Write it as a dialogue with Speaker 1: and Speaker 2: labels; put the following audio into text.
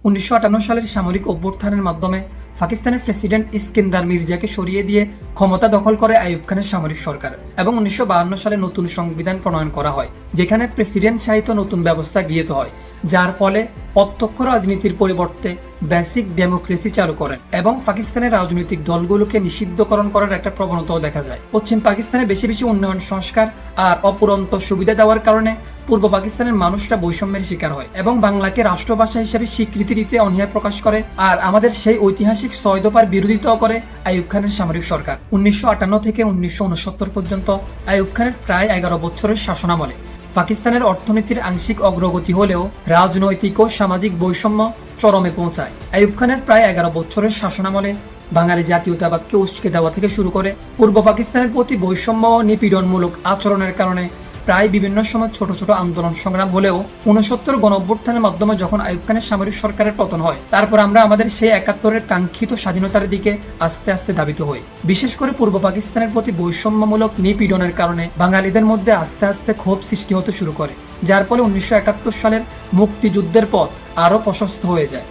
Speaker 1: 1958 সালের সামরিক অভ্যুত্থানের মাধ্যমে পাকিস্তানের প্রেসিডেন্ট ইস্কেন্দার মির্জাকে সরিয়ে দিয়ে ক্ষমতা দখল করে আইয়ুব খানের সামরিক সরকার এবং 1952 সালে নতুন সংবিধান প্রণয়ন করা হয়, যেখানে প্রেসিডেন্ট শাসিত নতুন ব্যবস্থা গৃহীত হয়, যার ফলে প্রত্যক্ষ রাজনীতির পরিবর্তে বেসিক ডেমোক্রেসি চালু করেন এবং পাকিস্তানের রাজনৈতিক দলগুলোকে নিষিদ্ধকরণ করার একটা প্রবণতাও দেখা যায়। পশ্চিম পাকিস্তানে বেশি বেশি উন্নয়ন সংস্কার আর অপুরন্ত সুবিধা দেওয়ার কারণে পূর্ব পাকিস্তানের মানুষরা বৈষম্যের শিকার হয় এবং বাংলাকে রাষ্ট্রভাষা হিসেবে স্বীকৃতি দিতে অনীহা প্রকাশ করে। আর আমাদের সেই ঐতিহাসিক 6 দফার বিরোধিতাও করে আইয়ুব খানের সামরিক সরকার। 1958 থেকে 1969 পর্যন্ত আইয়ুব খানের প্রায় 11 বছরের শাসনামলে পাকিস্তানের অর্থনীতির আংশিক অগ্রগতি হলেও রাজনৈতিক ও সামাজিক বৈষম্য চরমে পৌঁছায়। আইয়ুব খানের প্রায় 11 বছরের শাসনামলে বাঙালি জাতীয়তাবাদকে উস্কে দেওয়া থেকে শুরু করে পূর্ব পাকিস্তানের প্রতি বৈষম্য ও নিপীড়নমূলক আচরণের কারণে প্রায় বিভিন্ন সময় ছোট ছোট আন্দোলন সংগ্রাম হলেও 69 গণঅভ্যুত্থানের মাধ্যমে যখন আইয়ুব খানের সামরিক সরকারের পতন হয়, তারপর আমরা আমাদের সেই 71-এর কাঙ্ক্ষিত স্বাধীনতার দিকে আস্তে আস্তে ধাবিত হই। বিশেষ করে পূর্ব পাকিস্তানের প্রতি বৈষম্যমূলক নিপীড়নের কারণে বাঙালিদের মধ্যে আস্তে আস্তে ক্ষোভ সৃষ্টি হতে শুরু করে, যার ফলে 1971 সালের মুক্তিযুদ্ধের পথ আরও প্রশস্ত হয়ে যায়।